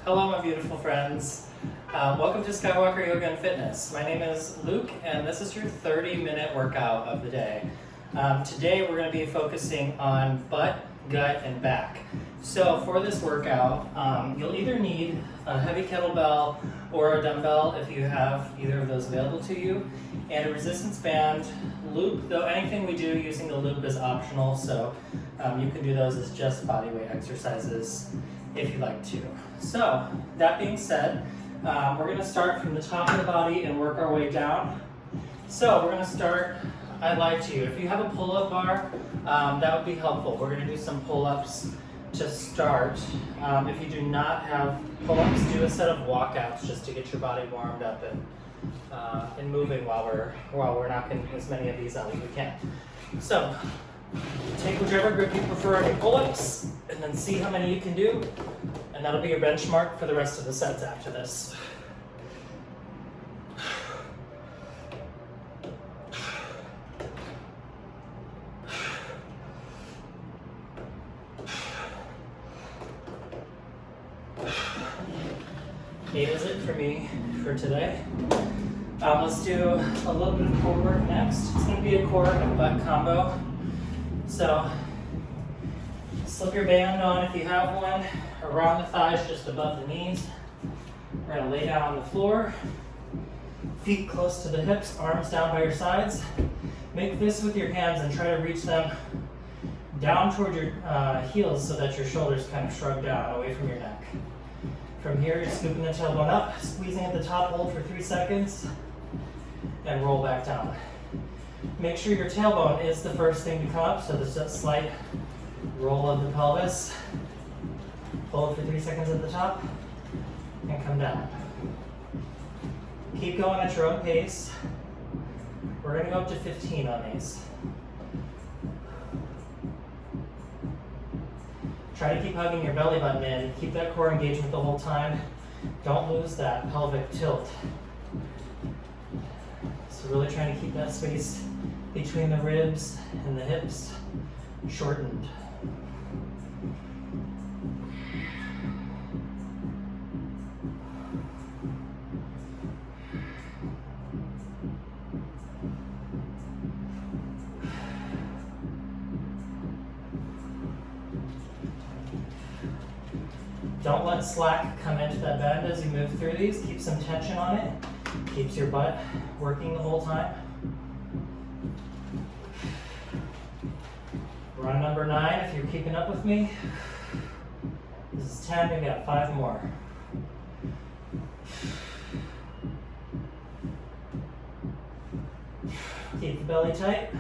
Hello, my beautiful friends. Welcome to Skywalker Yoga and Fitness. My name is Luke, and this is your 30-minute workout of the day. Today, we're going to be focusing on butt, gut, and back. So for this workout, you'll either need a heavy kettlebell or a dumbbell if you have either of those available to you, and a resistance band. Loop, though anything we do using the loop is optional, so you can do those as just bodyweight exercises if you'd like to. So, that being said, we're going to start from the top of the body and work our way down. So, we're going to start, I lied to you. If you have a pull-up bar, that would be helpful. We're going to do some pull-ups to start. If you do not have pull-ups, do a set of walkouts just to get your body warmed up and moving while we're knocking as many of these out as we can. So, take whichever grip you prefer on your pull-ups, and then see how many you can do, and that'll be your benchmark for the rest of the sets after this. Eight is it for me for today. Let's do a little bit of core work next. It's going to be a core and butt combo. So, slip your band on if you have one, around the thighs, just above the knees. We're going to lay down on the floor, feet close to the hips, arms down by your sides. Make fists with your hands and try to reach them down toward your heels so that your shoulders kind of shrug down away from your neck. From here, you're scooping the tailbone up, squeezing at the top, hold for 3 seconds, and roll back down. Make sure your tailbone is the first thing to come up, so there's a slight roll of the pelvis. Hold for 3 seconds at the top, and come down. Keep going at your own pace. We're going to go up to 15 on these. Try to keep hugging your belly button in. Keep that core engagement the whole time. Don't lose that pelvic tilt. So really trying to keep that space between the ribs and the hips shortened. Don't let slack come into that bend as you move through these. Keep some tension on it. Keeps your butt working the whole time. Run number 9 if you're keeping up with me. This is 10, we got 5 more. Keep the belly tight.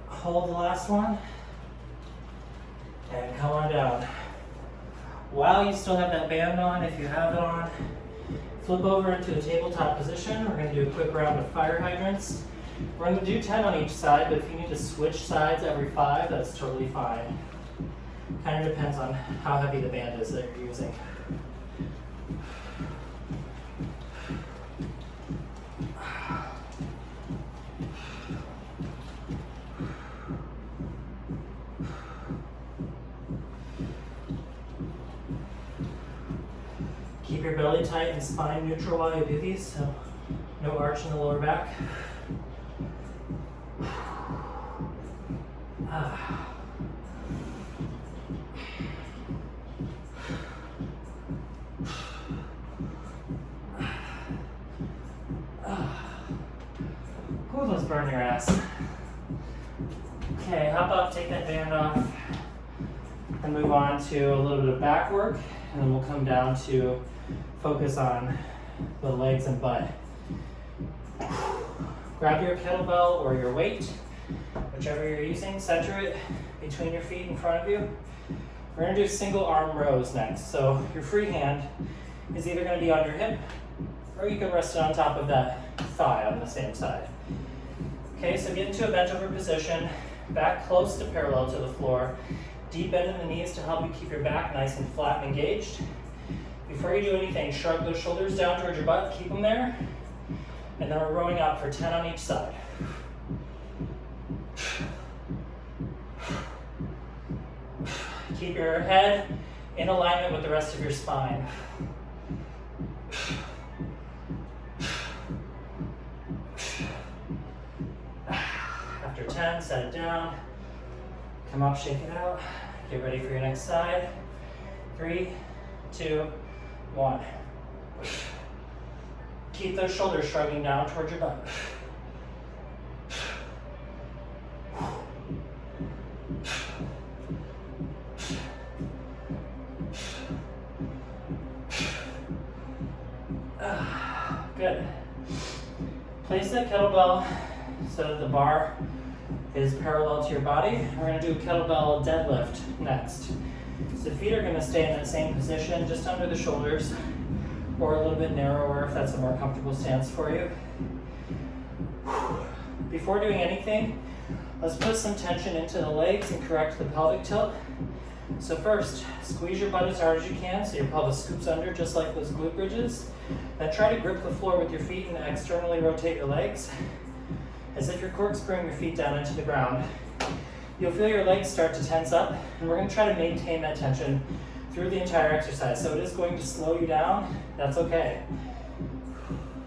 Hold the last one, and come on down. While you still have that band on, if you have it on, flip over into a tabletop position. We're going to do a quick round of fire hydrants. We're going to do 10 on each side, but if you need to switch sides every 5, that's totally fine. Kind of depends on how heavy the band is that you're using. Keep your belly tight and spine neutral while you do these, so no arch in the lower back. Ooh, those burn your ass. Okay, hop up, take that band off, and move on to a little bit of back work, and then we'll come down to focus on the legs and butt. Grab your kettlebell or your weight, whichever you're using, center it between your feet in front of you. We're going to do single arm rows next. So your free hand is either going to be on your hip, or you can rest it on top of that thigh on the same side. Okay, so get into a bent over position, back close to parallel to the floor, deep bend in the knees to help you keep your back nice and flat and engaged. Before you do anything, shrug those shoulders down towards your butt, keep them there. And then we're rowing up for 10 on each side. Keep your head in alignment with the rest of your spine. After 10, set it down. Come up, shake it out. Get ready for your next side. 3, 2, 1. Keep those shoulders shrugging down towards your butt. Good. Place that kettlebell so that the bar is parallel to your body. We're going to do kettlebell deadlift next. So feet are going to stay in that same position, just under the shoulders, or a little bit narrower if that's a more comfortable stance for you. Before doing anything, let's put some tension into the legs and correct the pelvic tilt. So first, squeeze your butt as hard as you can so your pelvis scoops under just like those glute bridges. Then try to grip the floor with your feet and externally rotate your legs as if you're corkscrewing your feet down into the ground. You'll feel your legs start to tense up, and we're going to try to maintain that tension through the entire exercise. So it is going to slow you down. That's okay.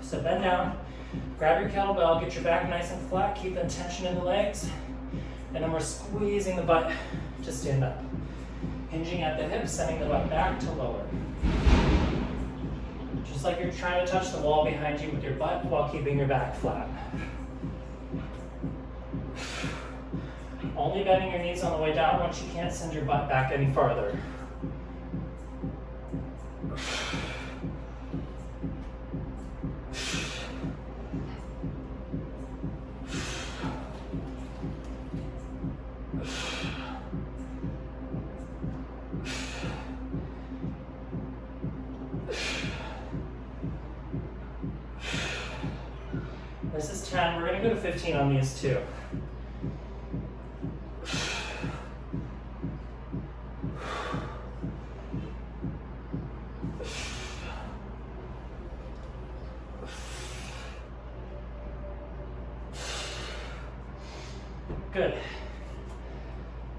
So bend down, grab your kettlebell, get your back nice and flat, keep that tension in the legs, and then we're squeezing the butt to stand up. Hinging at the hips, sending the butt back to lower. Just like you're trying to touch the wall behind you with your butt while keeping your back flat. Only bending your knees on the way down. Once you can't, send your butt back any farther. This is 10. We're going to go to 15 on these too. Good.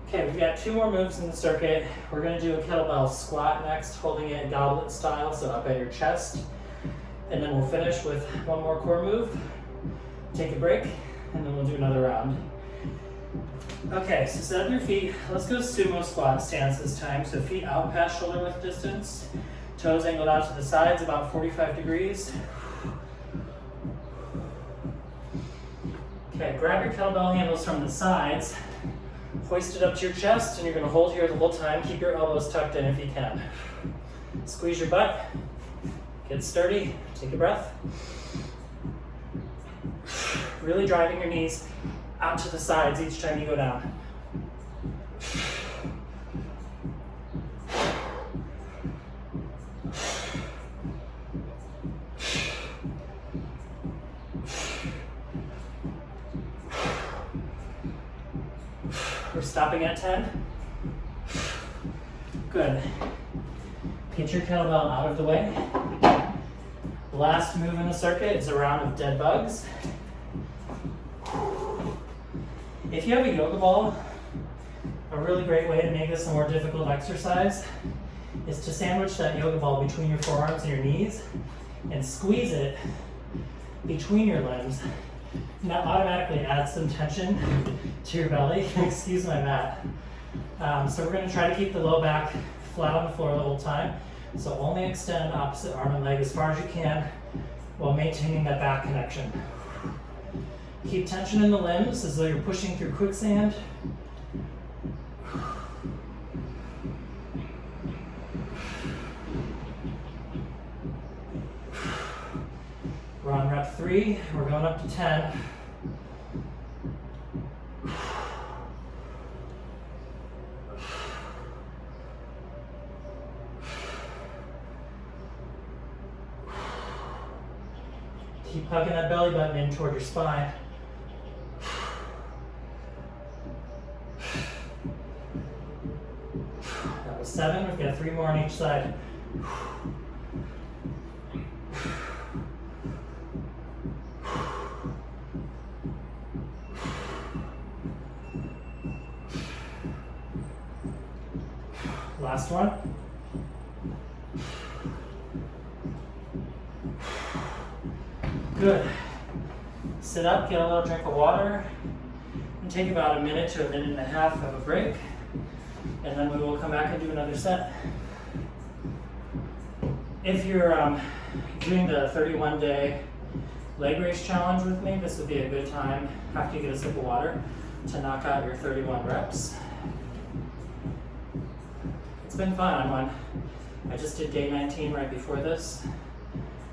Okay, we've got 2 more moves in the circuit. We're going to do a kettlebell squat next, holding it goblet style, so up at your chest. And then we'll finish with 1 more core move. Take a break, and then we'll do another round. Okay, so set up your feet. Let's go sumo squat stance this time. So feet out past shoulder width distance, toes angled out to the sides about 45 degrees. Okay, grab your kettlebell handles from the sides, hoist it up to your chest, and you're going to hold here the whole time. Keep your elbows tucked in if you can. Squeeze your butt, get sturdy, take a breath. Really driving your knees out to the sides each time you go down. We're stopping at 10. Good. Get your kettlebell out of the way. Last move in the circuit is a round of dead bugs. If you have a yoga ball, a really great way to make this a more difficult exercise is to sandwich that yoga ball between your forearms and your knees and squeeze it between your limbs. And that automatically adds some tension to your belly. Excuse my mat. So we're going to try to keep the low back flat on the floor the whole time. So only extend opposite arm and leg as far as you can while maintaining that back connection. Keep tension in the limbs as though you're pushing through quicksand. We're on rep 3, we're going up to 10. Keep hugging that belly button in toward your spine. That was 7, we've got 3 more on each side. Last one. Good. Sit up, get a little drink of water, and take about a minute to a minute and a half of a break, and then we will come back and do another set. If you're doing the 31-day leg race challenge with me, this would be a good time, after you get a sip of water, to knock out your 31 reps. It's been fun. I just did day 19 right before this.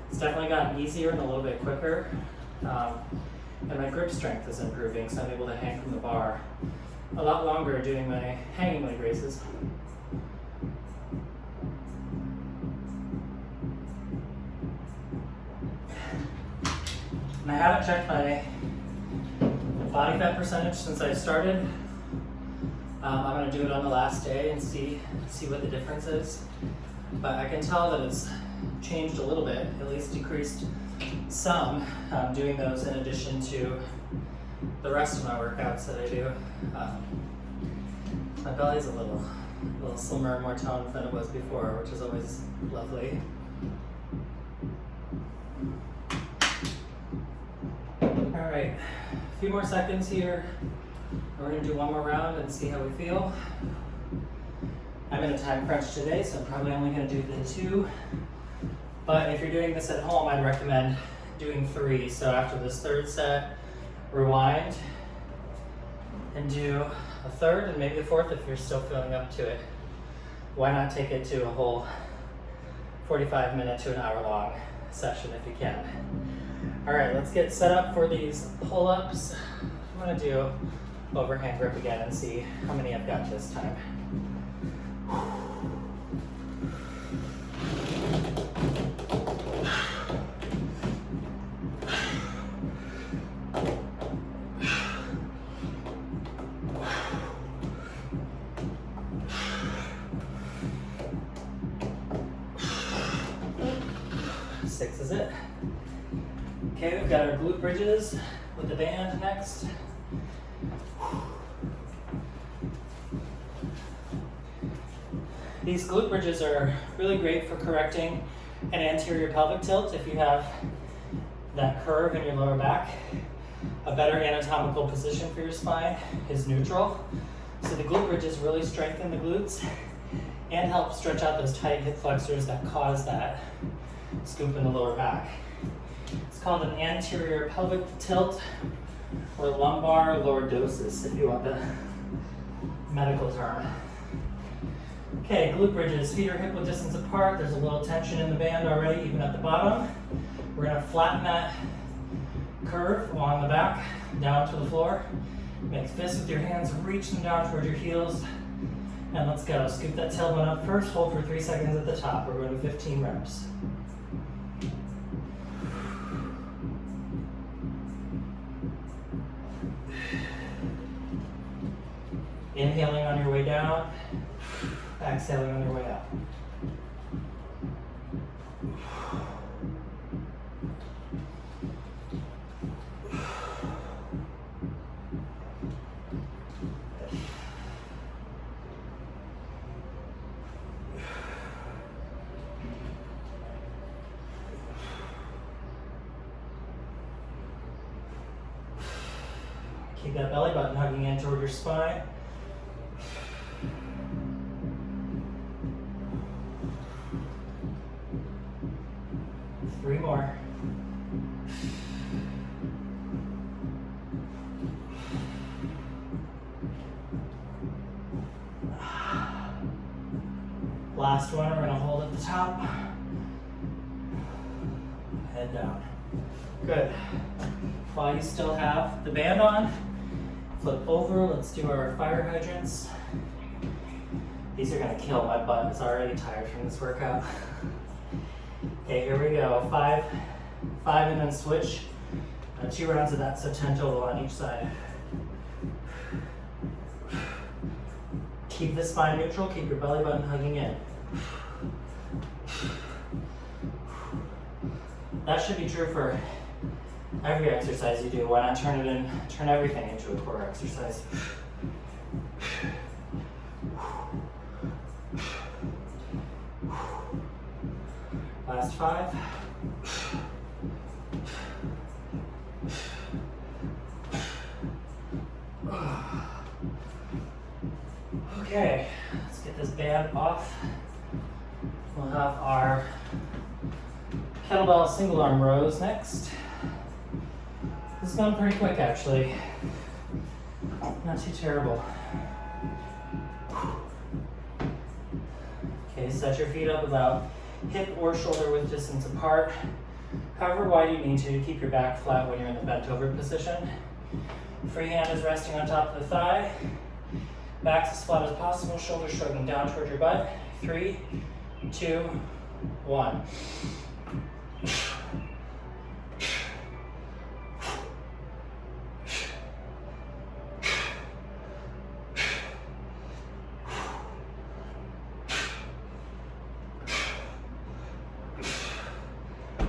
It's definitely gotten easier and a little bit quicker. And my grip strength is improving, so I'm able to hang from the bar a lot longer doing my hanging leg races. And I haven't checked my body fat percentage since I started. I'm going to do it on the last day and see what the difference is. But I can tell that it's changed a little bit, at least decreased some, doing those in addition to the rest of my workouts that I do. My belly's a little slimmer and more toned than it was before, which is always lovely. All right, a few more seconds here. We're going to do one more round and see how we feel. I'm in a time crunch today, so I'm probably only going to do the 2. But if you're doing this at home, I'd recommend doing 3. So after this 3rd set, rewind and do a 3rd and maybe a 4th if you're still feeling up to it. Why not take it to a whole 45-minute to an hour-long session if you can. All right, let's get set up for these pull-ups. I'm going to do overhand grip again and see how many I've got this time. Six is it. Okay, we've got our glute bridges with the band next. These glute bridges are really great for correcting an anterior pelvic tilt if you have that curve in your lower back. A better anatomical position for your spine is neutral. So the glute bridges really strengthen the glutes and help stretch out those tight hip flexors that cause that scoop in the lower back. It's called an anterior pelvic tilt or lumbar lordosis if you want the medical term. Okay, glute bridges, feet are hip width distance apart. There's a little tension in the band already, even at the bottom. We're gonna flatten that curve along the back, down to the floor. Make fists with your hands, reach them down towards your heels, and let's go. Scoop that tailbone up first, hold for 3 seconds at the top. We're going to 15 reps. Inhaling on your way down, exhaling on your way up. Keep that belly button hugging in toward your spine. Three more. Last one, we're going to hold at the top. Head down. Good. While you still have the band on, flip over. Let's do our fire hydrants. These are going to kill my butt. It's already tired from this workout. Okay, here we go. Five, and then switch. 2 rounds of that, so 10 total on each side. Keep the spine neutral, keep your belly button hugging in. That should be true for every exercise you do. Why not turn everything into a core exercise? Last 5. Okay, let's get this band off. We'll have our kettlebell single arm rows next. This is going pretty quick actually. Not too terrible. Okay, set your feet up about hip or shoulder width distance apart. However wide you need to keep your back flat when you're in the bent over position. Free hand is resting on top of the thigh. Back's as flat as possible, shoulders shrugging down toward your butt. 3, 2, 1.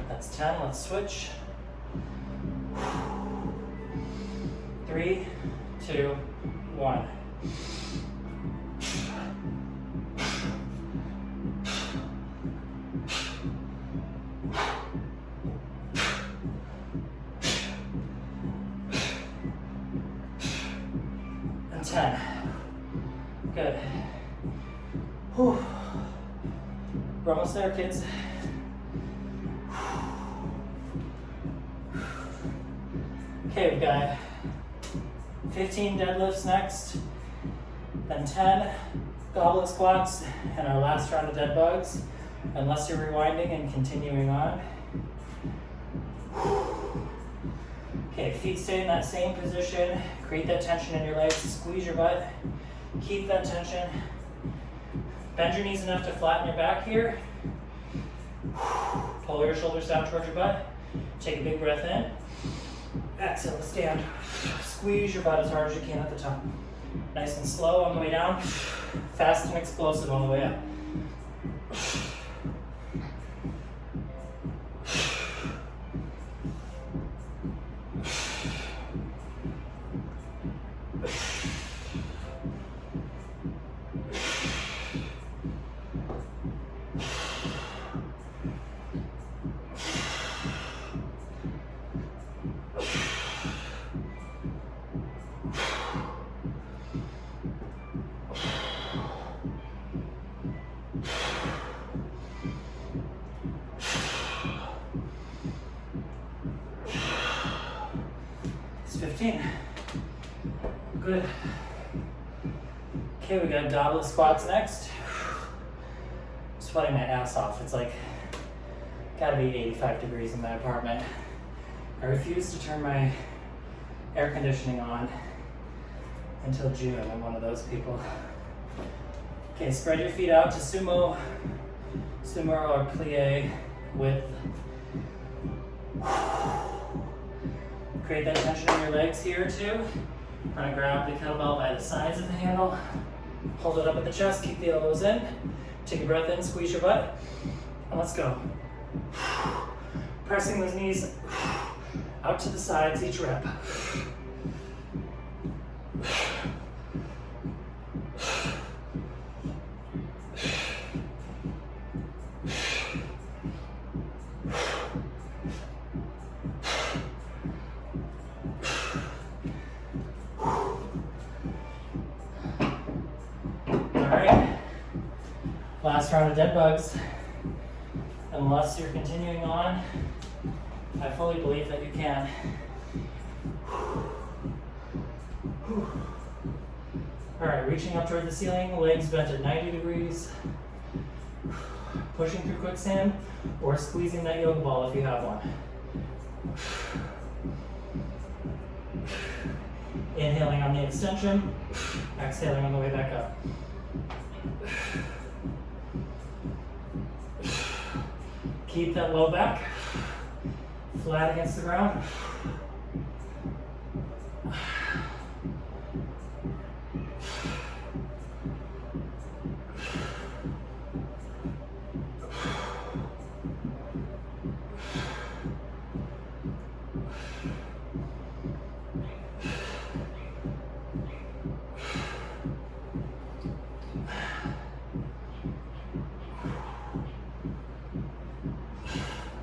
That's 10, let's switch. 3, 2, 1. And 10. Good. Whew. We're almost there, kids. Okay, we've got 15 deadlifts next, then 10 goblet squats, and our last round of dead bugs, unless you're rewinding and continuing on. Okay, feet stay in that same position. Create that tension in your legs, squeeze your butt, keep that tension. Bend your knees enough to flatten your back here. Pull your shoulders down towards your butt. Take a big breath in. Exhale to stand. Squeeze your butt as hard as you can at the top. Nice and slow on the way down. Fast and explosive on the way up. It's 15. Good. Okay, we got goblet squats next. I'm sweating my ass off. It's like, gotta be 85 degrees in my apartment. I refuse to turn my air conditioning on until June. I'm one of those people. Okay, spread your feet out to sumo or plie width. Create that tension in your legs here too. We're gonna grab the kettlebell by the sides of the handle. Hold it up at the chest, keep the elbows in. Take a breath in, squeeze your butt, and let's go. Pressing those knees out to the sides each rep. Last round of dead bugs. Unless you're continuing on, I fully believe that you can. All right, reaching up toward the ceiling, legs bent at 90 degrees. Pushing through quicksand or squeezing that yoga ball if you have one. Inhaling on the extension, exhaling on the way back up. Keep that low back, flat against the ground.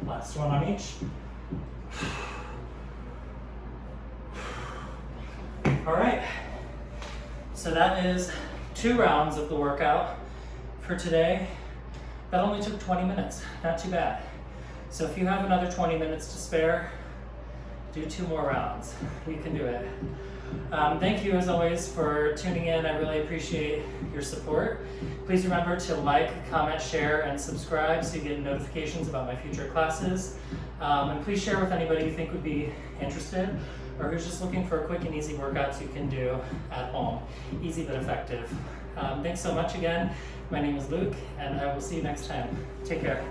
Last one on each. All right, so that is 2 rounds of the workout for today. That only took 20 minutes, not too bad. So if you have another 20 minutes to spare, do 2 more rounds. You can do it. Thank you as always for tuning in. I really appreciate your support. Please remember to like, comment, share, and subscribe so you get notifications about my future classes. And please share with anybody you think would be interested or who's just looking for quick and easy workouts you can do at home. Easy but effective. Thanks so much again. My name is Luke, and I will see you next time. Take care.